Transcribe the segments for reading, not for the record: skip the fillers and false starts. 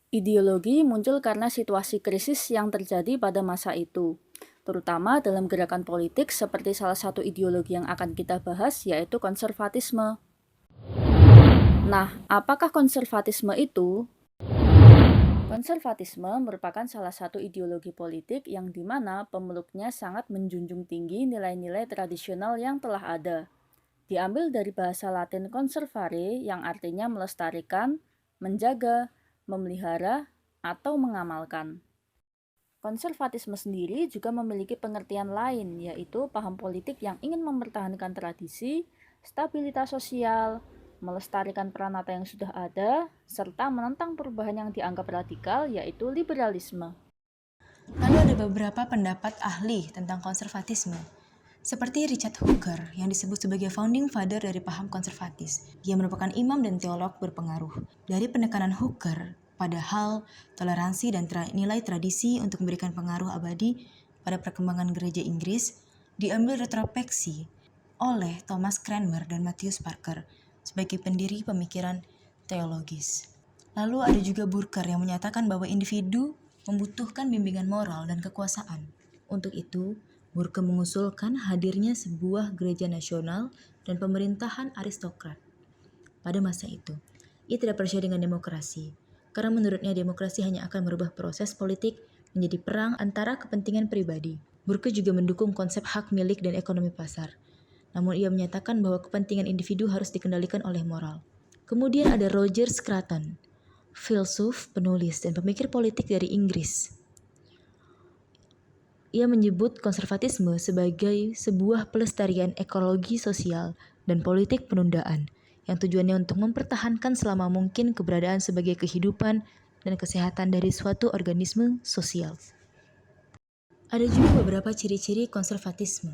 Ideologi muncul karena situasi krisis yang terjadi pada masa itu, terutama dalam gerakan politik seperti salah satu ideologi yang akan kita bahas yaitu konservatisme. Nah, apakah konservatisme itu? Konservatisme merupakan salah satu ideologi politik yang dimana pemeluknya sangat menjunjung tinggi nilai-nilai tradisional yang telah ada. Diambil dari bahasa Latin conservare yang artinya melestarikan, menjaga, memelihara, atau mengamalkan. Konservatisme sendiri juga memiliki pengertian lain, yaitu paham politik yang ingin mempertahankan tradisi, stabilitas sosial, melestarikan peranata yang sudah ada, serta menentang perubahan yang dianggap radikal, yaitu liberalisme. Lalu ada beberapa pendapat ahli tentang konservatisme, seperti Richard Hooker yang disebut sebagai founding father dari paham konservatis. Dia merupakan imam dan teolog berpengaruh. Dari penekanan Hooker pada hal toleransi dan nilai tradisi untuk memberikan pengaruh abadi pada perkembangan gereja Inggris, diambil retrospeksi oleh Thomas Cranmer dan Matthew Parker sebagai pendiri pemikiran teologis. Lalu ada juga Burker yang menyatakan bahwa individu membutuhkan bimbingan moral dan kekuasaan. Untuk itu, Burke mengusulkan hadirnya sebuah gereja nasional dan pemerintahan aristokrat. Pada masa itu, ia tidak percaya dengan demokrasi, karena menurutnya demokrasi hanya akan merubah proses politik menjadi perang antara kepentingan pribadi. Burke juga mendukung konsep hak milik dan ekonomi pasar. Namun ia menyatakan bahwa kepentingan individu harus dikendalikan oleh moral. Kemudian ada Roger Scruton, filsuf, penulis, dan pemikir politik dari Inggris. Ia menyebut konservatisme sebagai sebuah pelestarian ekologi sosial dan politik penundaan yang tujuannya untuk mempertahankan selama mungkin keberadaan sebagai kehidupan dan kesehatan dari suatu organisme sosial. Ada juga beberapa ciri-ciri konservatisme.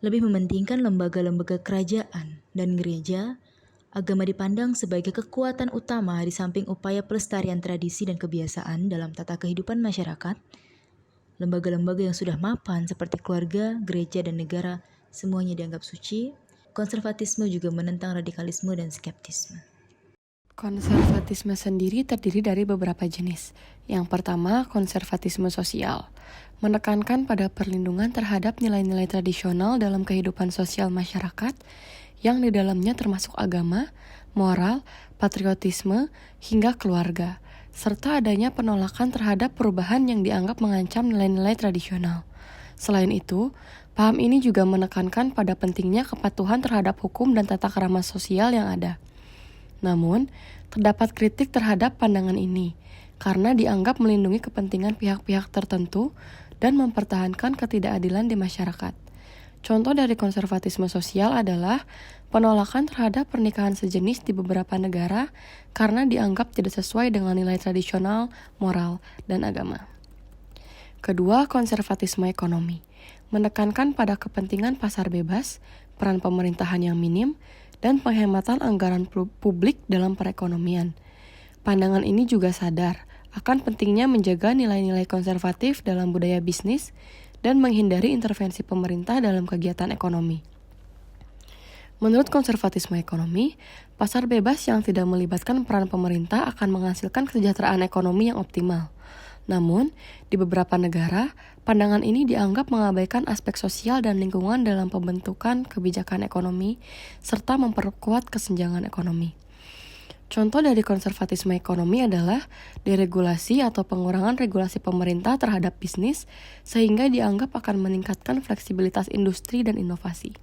Lebih mementingkan lembaga-lembaga kerajaan dan gereja, agama dipandang sebagai kekuatan utama di samping upaya pelestarian tradisi dan kebiasaan dalam tata kehidupan masyarakat. Lembaga-lembaga yang sudah mapan seperti keluarga, gereja, dan negara semuanya dianggap suci. Konservatisme juga menentang radikalisme dan skeptisme. Konservatisme sendiri terdiri dari beberapa jenis. Yang pertama, konservatisme sosial. Menekankan pada perlindungan terhadap nilai-nilai tradisional dalam kehidupan sosial masyarakat yang di dalamnya termasuk agama, moral, patriotisme, hingga keluarga, serta adanya penolakan terhadap perubahan yang dianggap mengancam nilai-nilai tradisional. Selain itu, paham ini juga menekankan pada pentingnya kepatuhan terhadap hukum dan tata krama sosial yang ada. Namun, terdapat kritik terhadap pandangan ini, karena dianggap melindungi kepentingan pihak-pihak tertentu dan mempertahankan ketidakadilan di masyarakat. Contoh dari konservatisme sosial adalah penolakan terhadap pernikahan sejenis di beberapa negara karena dianggap tidak sesuai dengan nilai tradisional, moral, dan agama. Kedua, konservatisme ekonomi. Menekankan pada kepentingan pasar bebas, peran pemerintahan yang minim, dan penghematan anggaran publik dalam perekonomian. Pandangan ini juga sadar akan pentingnya menjaga nilai-nilai konservatif dalam budaya bisnis dan menghindari intervensi pemerintah dalam kegiatan ekonomi. Menurut konservatisme ekonomi, pasar bebas yang tidak melibatkan peran pemerintah akan menghasilkan kesejahteraan ekonomi yang optimal. Namun, di beberapa negara, pandangan ini dianggap mengabaikan aspek sosial dan lingkungan dalam pembentukan kebijakan ekonomi, serta memperkuat kesenjangan ekonomi. Contoh dari konservatisme ekonomi adalah deregulasi atau pengurangan regulasi pemerintah terhadap bisnis, sehingga dianggap akan meningkatkan fleksibilitas industri dan inovasi.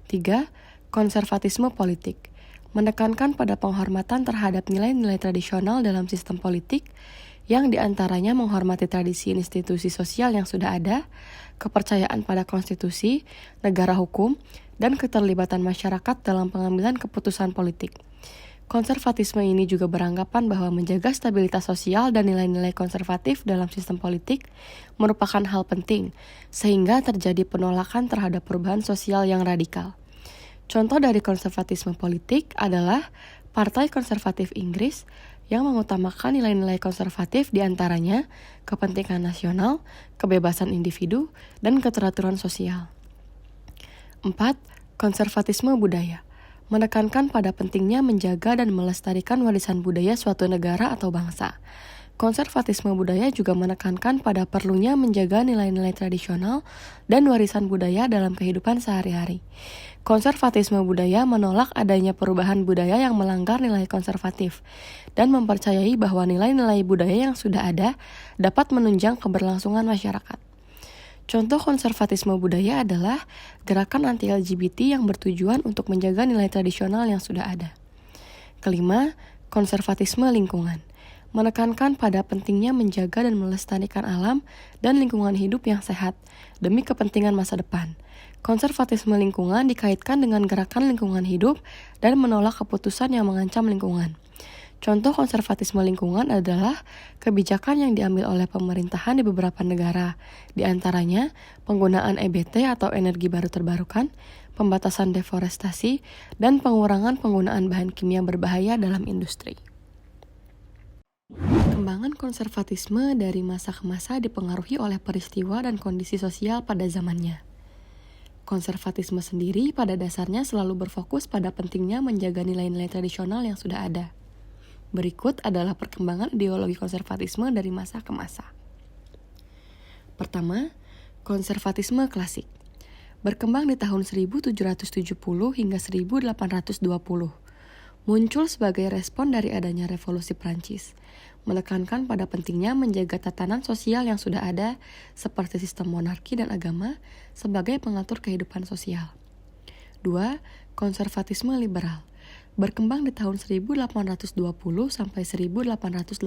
3. Konservatisme politik. Menekankan pada penghormatan terhadap nilai-nilai tradisional dalam sistem politik, yang diantaranya menghormati tradisi institusi sosial yang sudah ada, kepercayaan pada konstitusi, negara hukum, dan keterlibatan masyarakat dalam pengambilan keputusan politik. Konservatisme ini juga beranggapan bahwa menjaga stabilitas sosial dan nilai-nilai konservatif dalam sistem politik merupakan hal penting, sehingga terjadi penolakan terhadap perubahan sosial yang radikal. Contoh dari konservatisme politik adalah Partai Konservatif Inggris yang mengutamakan nilai-nilai konservatif diantaranya kepentingan nasional, kebebasan individu, dan keteraturan sosial. 4. Konservatisme budaya. Menekankan pada pentingnya menjaga dan melestarikan warisan budaya suatu negara atau bangsa. Konservatisme budaya juga menekankan pada perlunya menjaga nilai-nilai tradisional dan warisan budaya dalam kehidupan sehari-hari. Konservatisme budaya menolak adanya perubahan budaya yang melanggar nilai konservatif dan mempercayai bahwa nilai-nilai budaya yang sudah ada dapat menunjang keberlangsungan masyarakat. Contoh konservatisme budaya adalah gerakan anti-LGBT yang bertujuan untuk menjaga nilai tradisional yang sudah ada. Kelima, konservatisme lingkungan. Menekankan pada pentingnya menjaga dan melestarikan alam dan lingkungan hidup yang sehat demi kepentingan masa depan. Konservatisme lingkungan dikaitkan dengan gerakan lingkungan hidup dan menolak keputusan yang mengancam lingkungan. Contoh konservatisme lingkungan adalah kebijakan yang diambil oleh pemerintahan di beberapa negara, di antaranya penggunaan EBT atau energi baru terbarukan, pembatasan deforestasi, dan pengurangan penggunaan bahan kimia berbahaya dalam industri. Perkembangan konservatisme dari masa ke masa dipengaruhi oleh peristiwa dan kondisi sosial pada zamannya. Konservatisme sendiri pada dasarnya selalu berfokus pada pentingnya menjaga nilai-nilai tradisional yang sudah ada. Berikut adalah perkembangan ideologi konservatisme dari masa ke masa. Pertama, konservatisme klasik. Berkembang di tahun 1770 hingga 1820. Muncul sebagai respon dari adanya revolusi Prancis, menekankan pada pentingnya menjaga tatanan sosial yang sudah ada seperti sistem monarki dan agama sebagai pengatur kehidupan sosial. 2. Konservatisme liberal. Berkembang di tahun 1820 sampai 1880.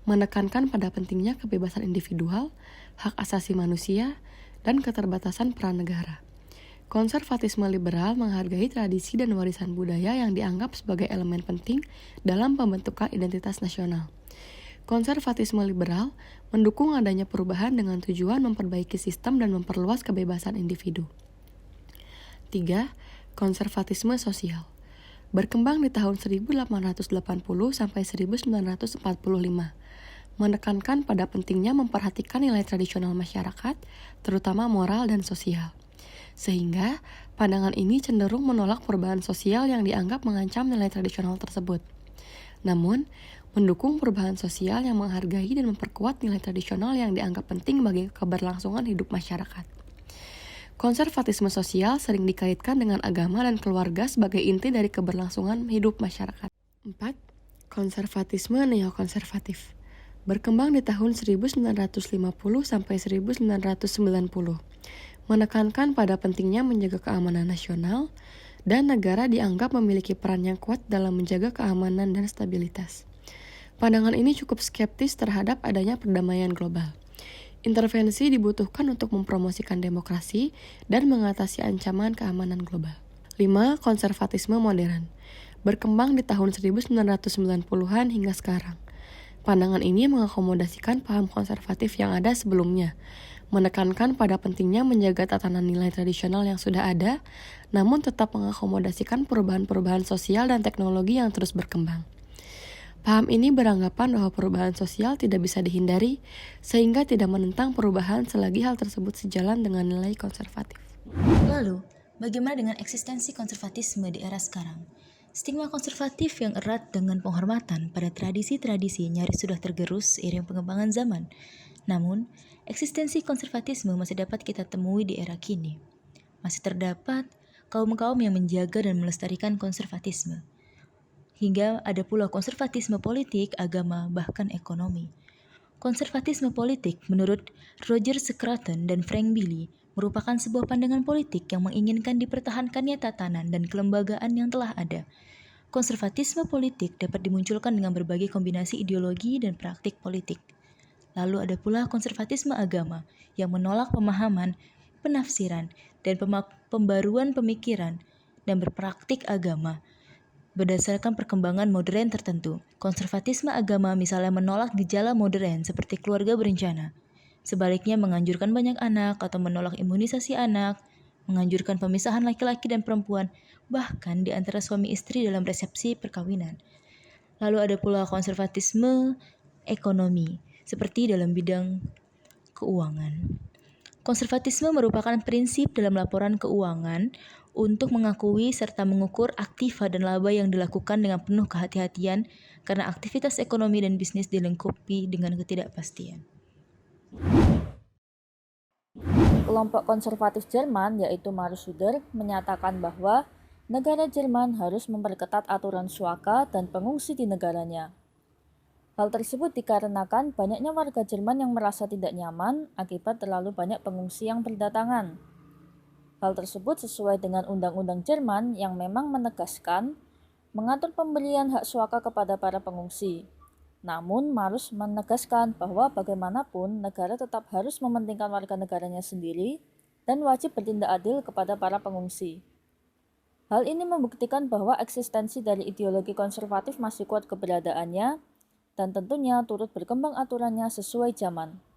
Menekankan pada pentingnya kebebasan individual, hak asasi manusia, dan keterbatasan peran negara. Konservatisme liberal menghargai tradisi dan warisan budaya yang dianggap sebagai elemen penting dalam pembentukan identitas nasional. Konservatisme liberal mendukung adanya perubahan dengan tujuan memperbaiki sistem dan memperluas kebebasan individu. 3. Konservatisme sosial. Berkembang di tahun 1880 sampai 1945. Menekankan pada pentingnya memperhatikan nilai tradisional masyarakat, terutama moral dan sosial. Sehingga, pandangan ini cenderung menolak perubahan sosial yang dianggap mengancam nilai tradisional tersebut. Namun, mendukung perubahan sosial yang menghargai dan memperkuat nilai tradisional yang dianggap penting bagi keberlangsungan hidup masyarakat. Konservatisme sosial sering dikaitkan dengan agama dan keluarga sebagai inti dari keberlangsungan hidup masyarakat. 4. Konservatisme neokonservatif. Berkembang di tahun 1950 sampai 1990. Menekankan pada pentingnya menjaga keamanan nasional, dan negara dianggap memiliki peran yang kuat dalam menjaga keamanan dan stabilitas. Pandangan ini cukup skeptis terhadap adanya perdamaian global. Intervensi dibutuhkan untuk mempromosikan demokrasi dan mengatasi ancaman keamanan global. 5. Konservatisme modern. Berkembang di tahun 1990-an hingga sekarang. Pandangan ini mengakomodasikan paham konservatif yang ada sebelumnya, menekankan pada pentingnya menjaga tatanan nilai tradisional yang sudah ada, namun tetap mengakomodasikan perubahan-perubahan sosial dan teknologi yang terus berkembang. Paham ini beranggapan bahwa perubahan sosial tidak bisa dihindari, sehingga tidak menentang perubahan selagi hal tersebut sejalan dengan nilai konservatif. Lalu, bagaimana dengan eksistensi konservatisme di era sekarang? Stigma konservatif yang erat dengan penghormatan pada tradisi-tradisi nyaris sudah tergerus seiring pengembangan zaman. Namun, eksistensi konservatisme masih dapat kita temui di era kini. Masih terdapat kaum-kaum yang menjaga dan melestarikan konservatisme. Hingga ada pula konservatisme politik, agama, bahkan ekonomi. Konservatisme politik menurut Roger Scruton dan Frank Billy merupakan sebuah pandangan politik yang menginginkan dipertahankannya tatanan dan kelembagaan yang telah ada. Konservatisme politik dapat dimunculkan dengan berbagai kombinasi ideologi dan praktik politik. Lalu ada pula konservatisme agama yang menolak pemahaman, penafsiran, dan pembaruan pemikiran dan berpraktik agama berdasarkan perkembangan modern tertentu. Konservatisme agama misalnya menolak gejala modern seperti keluarga berencana. Sebaliknya menganjurkan banyak anak atau menolak imunisasi anak, menganjurkan pemisahan laki-laki dan perempuan, bahkan di antara suami istri dalam resepsi perkawinan. Lalu ada pula konservatisme ekonomi, seperti dalam bidang keuangan. Konservatisme merupakan prinsip dalam laporan keuangan untuk mengakui serta mengukur aktiva dan laba yang dilakukan dengan penuh kehati-hatian karena aktivitas ekonomi dan bisnis dilengkapi dengan ketidakpastian. Kelompok konservatif Jerman yaitu Marsuder menyatakan bahwa negara Jerman harus memperketat aturan suaka dan pengungsi di negaranya. Hal tersebut dikarenakan banyaknya warga Jerman yang merasa tidak nyaman akibat terlalu banyak pengungsi yang berdatangan. Hal tersebut sesuai dengan undang-undang Jerman yang memang menegaskan mengatur pemberian hak suaka kepada para pengungsi. Namun, Marus menegaskan bahwa bagaimanapun negara tetap harus mementingkan warga negaranya sendiri dan wajib bertindak adil kepada para pengungsi. Hal ini membuktikan bahwa eksistensi dari ideologi konservatif masih kuat keberadaannya dan tentunya turut berkembang aturannya sesuai zaman.